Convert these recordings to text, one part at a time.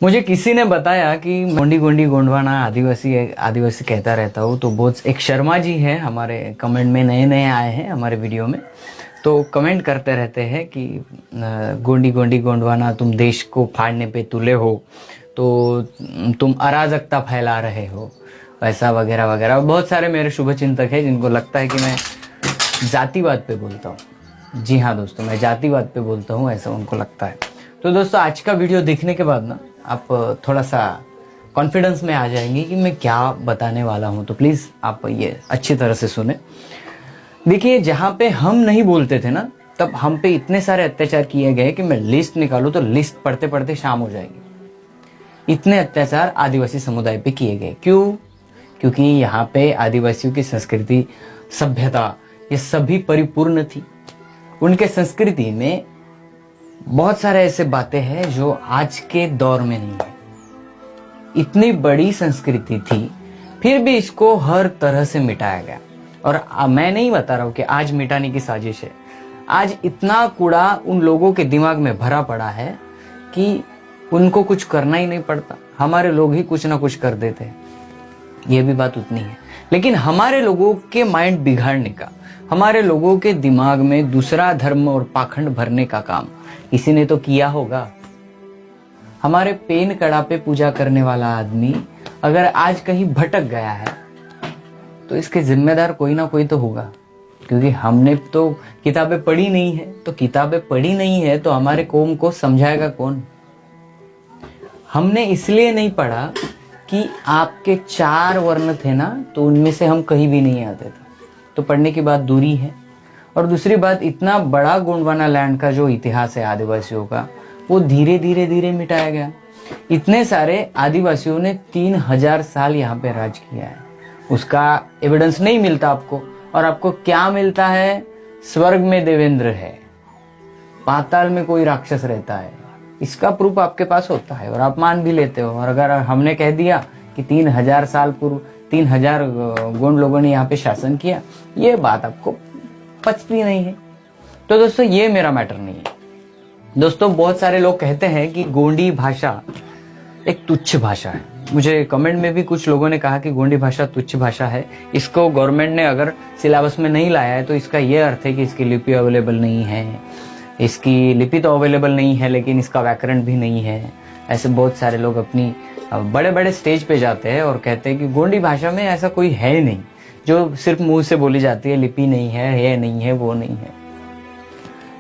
मुझे किसी ने बताया कि गोंडी गोंडी गोंडवाना आदिवासी आदिवासी कहता रहता हूँ। तो बहुत एक शर्मा जी हैं, हमारे कमेंट में नए नए आए हैं हमारे वीडियो में, तो कमेंट करते रहते हैं कि गोंडी गोंडी गोंडवाना तुम देश को फाड़ने पे तुले हो, तो तुम अराजकता फैला रहे हो, ऐसा वगैरह वगैरह। बहुत सारे मेरे शुभचिंतक हैं जिनको लगता है कि मैं जातिवाद पे बोलता हूँ। जी हाँ दोस्तों, मैं जातिवाद पे बोलता हूँ, ऐसा उनको लगता है। तो दोस्तों आज का वीडियो देखने के बाद ना आप थोड़ा सा कॉन्फिडेंस में आ जाएंगे कि मैं क्या बताने वाला हूँ। तो प्लीज़ आप ये अच्छी तरह से सुने। देखिए, जहाँ पे हम नहीं बोलते थे ना, तब हम पे इतने सारे अत्याचार किए गए कि मैं लिस्ट निकालूँ तो लिस्ट पढ़ते पढ़ते शाम हो जाएगी। इतने अत्याचार आदिवासी समुदाय पे किए गए। क्यों? क्योंकि यहाँ पे आदिवासियों की संस्कृति, सभ्यता, ये सभी परिपूर्ण थी। उनके संस्कृति में बहुत सारे ऐसे बातें हैं जो आज के दौर में नहीं है। इतनी बड़ी संस्कृति थी, फिर भी इसको हर तरह से मिटाया गया। और मैं नहीं बता रहा हूं कि आज मिटाने की साजिश है। आज इतना कूड़ा उन लोगों के दिमाग में भरा पड़ा है कि उनको कुछ करना ही नहीं पड़ता। हमारे लोग ही कुछ ना कुछ कर देते हैं, ये भी बात उतनी है। लेकिन हमारे लोगों के माइंड बिगाड़ने का, हमारे लोगों के दिमाग में दूसरा धर्म और पाखंड भरने का काम किसी ने तो किया होगा। हमारे पेन कड़ा पे पूजा करने वाला आदमी अगर आज कहीं भटक गया है तो इसके जिम्मेदार कोई ना कोई तो होगा। क्योंकि हमने तो किताबें पढ़ी नहीं है, तो किताबें पढ़ी नहीं है तो हमारे कौम को समझाएगा कौन? हमने इसलिए नहीं पढ़ा कि आपके 4 वर्ण थे ना, तो उनमें से हम कहीं भी नहीं आते थे। तो पढ़ने की बात दूरी है। और दूसरी बात, इतना बड़ा गोंडवाना लैंड का जो इतिहास है आदिवासियों का, वो धीरे धीरे धीरे मिटाया गया। इतने सारे आदिवासियों ने 3000 साल यहाँ पे राज किया है, उसका एविडेंस नहीं मिलता आपको। और आपको क्या मिलता है? स्वर्ग में देवेंद्र है, पाताल में कोई राक्षस रहता है, इसका प्रूफ आपके पास होता है और आप मान भी लेते हो। और अगर हमने कह दिया कि 3000 साल पूर्व 3000 गोंड लोगों ने यहाँ पे शासन किया, ये बात आपको पचती नहीं है। तो दोस्तों ये मेरा मैटर नहीं है। दोस्तों बहुत सारे लोग कहते हैं कि गोंडी भाषा एक तुच्छ भाषा है। मुझे कमेंट में भी कुछ लोगों ने कहा कि गोंडी भाषा तुच्छ भाषा है, इसको गवर्नमेंट ने अगर सिलेबस में नहीं लाया है तो इसका ये अर्थ है कि इसकी लिपि अवेलेबल नहीं है। इसकी लिपि तो अवेलेबल नहीं है लेकिन इसका व्याकरण भी नहीं है। ऐसे बहुत सारे लोग अपनी बड़े बड़े स्टेज पे जाते हैं और कहते हैं कि गोंडी भाषा में ऐसा कोई है नहीं, जो सिर्फ मुंह से बोली जाती है, लिपि नहीं है, ये नहीं है, वो नहीं है।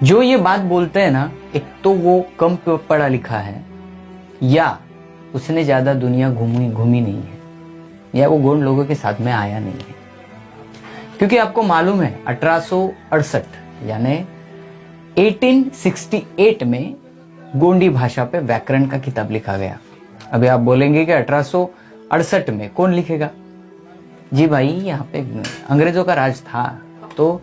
जो ये बात बोलते हैं ना, एक तो वो कम पढ़ा लिखा है, या उसने ज्यादा दुनिया घूमी नहीं है, या वो गोंड लोगों के साथ में आया नहीं है। क्योंकि आपको मालूम है 1868 यानी 1868 में गोंडी भाषा पे व्याकरण का किताब लिखा गया। अभी आप बोलेंगे कि 1868 में कौन लिखेगा? जी भाई, यहाँ पे अंग्रेजों का राज था। तो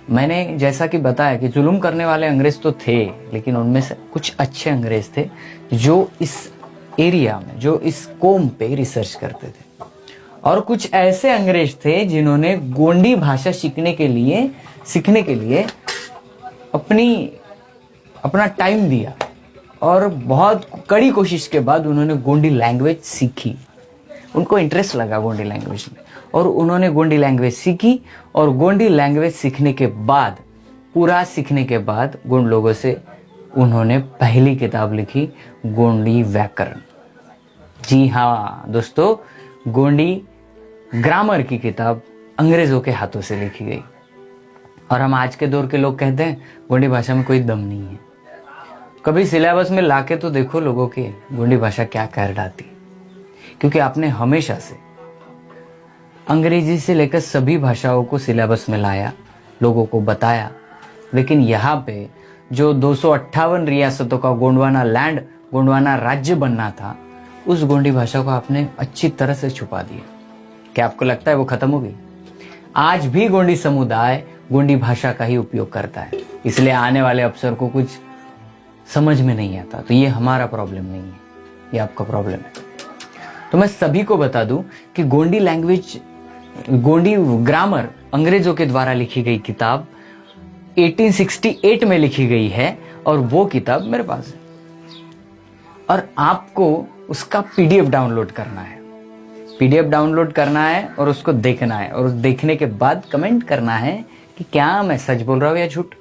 मैंने जैसा कि बताया कि जुल्म करने वाले अंग्रेज तो थे, लेकिन उनमें से कुछ अच्छे अंग्रेज थे जो इस एरिया में, जो इस कौम पे रिसर्च करते थे। और कुछ ऐसे अंग्रेज थे जिन्होंने गोंडी भाषा सीखने के लिए अपना टाइम दिया और बहुत कड़ी कोशिश के बाद उन्होंने गोंडी लैंग्वेज सीखी। उनको इंटरेस्ट लगा गोंडी लैंग्वेज में और उन्होंने गोंडी लैंग्वेज सीखी। और गोंडी लैंग्वेज सीखने के बाद, पूरा सीखने के बाद, गोंड लोगों से उन्होंने पहली किताब लिखी, गोंडी व्याकरण। जी हाँ दोस्तों, गोंडी ग्रामर की किताब अंग्रेजों के हाथों से लिखी गई। और हम आज के दौर के लोग कहते हैं गोंडी भाषा में कोई दम नहीं है। कभी सिलेबस में लाके तो देखो लोगों के गोंडी भाषा क्या कह डालती। क्योंकि आपने हमेशा से अंग्रेजी से लेकर सभी भाषाओं को सिलेबस में लाया, लोगों को बताया, लेकिन यहाँ पे जो 258 रियासतों का गोंडवाना लैंड, गोंडवाना राज्य बनना था, उस गोंडी भाषा को आपने अच्छी तरह से छुपा दिया। क्या आपको लगता है वो खत्म हो गई? आज भी गोंडी समुदाय गोंडी भाषा का ही उपयोग करता है, इसलिए आने वाले अफसर को कुछ समझ में नहीं आता। तो ये हमारा प्रॉब्लम नहीं है, ये आपका प्रॉब्लम है। तो मैं सभी को बता दूं कि गोंडी लैंग्वेज, गोंडी ग्रामर अंग्रेजों के द्वारा लिखी गई किताब 1868 में लिखी गई है और वो किताब मेरे पास है। और आपको उसका पीडीएफ डाउनलोड करना है। पीडीएफ डाउनलोड करना है और उसको देखना है, और देखने के बाद कमेंट करना है कि क्या मैं सच बोल रहा हूँ या झूठ।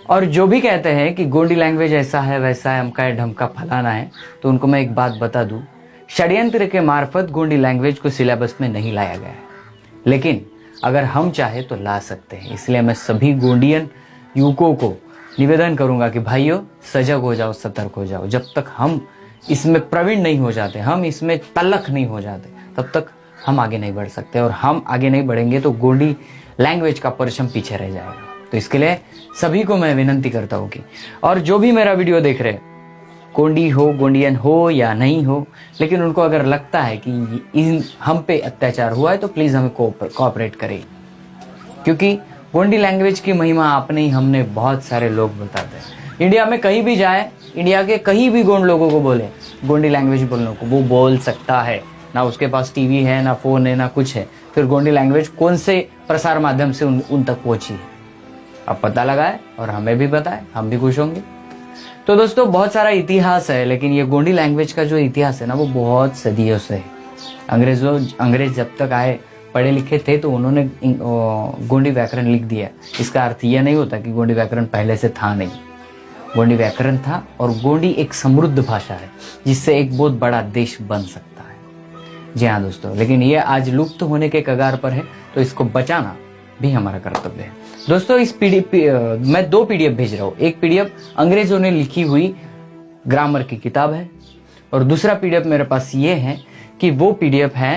और जो भी कहते हैं कि गोंडी लैंग्वेज ऐसा है वैसा है, अमका है ढमका फलाना है, तो उनको मैं एक बात बता दूं, षड्यंत्र के मार्फत गोंडी लैंग्वेज को सिलेबस में नहीं लाया गया है, लेकिन अगर हम चाहे तो ला सकते हैं। इसलिए मैं सभी गोंडियन युवकों को निवेदन करूंगा कि भाइयों सजग हो जाओ, सतर्क हो जाओ। जब तक हम इसमें प्रवीण नहीं हो जाते, हम इसमें तल्लख नहीं हो जाते, तब तक हम आगे नहीं बढ़ सकते, और हम आगे नहीं बढ़ेंगे तो गोंडी लैंग्वेज का परचम पीछे रह जाएगा। तो इसके लिए सभी को मैं विनंती करता हूँ कि, और जो भी मेरा वीडियो देख रहे हैं, गोंडी हो, गोंडियन हो या नहीं हो, लेकिन उनको अगर लगता है कि हम पे अत्याचार हुआ है तो प्लीज हमें कोऑपरेट करें, क्योंकि गोंडी लैंग्वेज की महिमा आपने ही हमने बहुत सारे लोग बताते हैं। इंडिया में कहीं भी जाए, इंडिया के कहीं भी गोंड लोगों को बोले गोंडी लैंग्वेज बोलने को, वो बोल सकता है। ना उसके पास टीवी है, ना फोन है, ना कुछ है, फिर गोंडी लैंग्वेज कौन से प्रसार माध्यम से उन तक पहुंची है। अब पता लगा है और हमें भी पता है, हम भी खुश होंगे। तो दोस्तों बहुत सारा इतिहास है, लेकिन ये गोंडी लैंग्वेज का जो इतिहास है ना, वो बहुत सदियों से है। अंग्रेज जब तक आए, पढ़े लिखे थे, तो उन्होंने गोंडी व्याकरण लिख दिया। इसका अर्थ यह नहीं होता कि गोंडी व्याकरण पहले से था, नहीं। गोंडी व्याकरण था, और गोंडी एक समृद्ध भाषा है जिससे एक बहुत बड़ा देश बन सकता है। जी हाँ दोस्तों, लेकिन ये आज लुप्त होने के कगार पर है, तो इसको बचाना भी हमारा कर्तव्य है। दोस्तों इस मैं 2 पीडीएफ भेज रहा हूँ। एक पीडीएफ अंग्रेजों ने लिखी हुई ग्रामर की किताब है, और दूसरा पीडीएफ मेरे पास ये है कि वो पीडीएफ है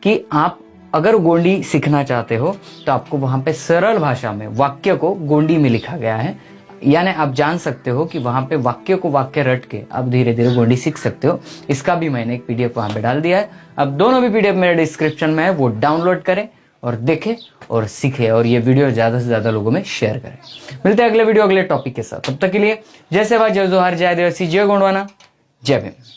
कि आप अगर गोंडी सीखना चाहते हो तो आपको वहां पे सरल भाषा में वाक्य को गोंडी में लिखा गया है, यानी आप जान सकते हो कि वहां पे वाक्य को वाक्य रट के आप धीरे धीरे गोंडी सीख सकते हो। इसका भी मैंने एक पीडीएफ वहां पे डाल दिया है। अब दोनों भी पीडीएफ मेरे डिस्क्रिप्शन में है, वो डाउनलोड करें और देखें और सीखें, और ये वीडियो ज्यादा से ज्यादा लोगों में शेयर करें। मिलते हैं अगले वीडियो अगले टॉपिक के साथ। तब तक के लिए जय सेवा, जय जोहार, जय आदिवासी, जय गोंडवाना, जय भीम।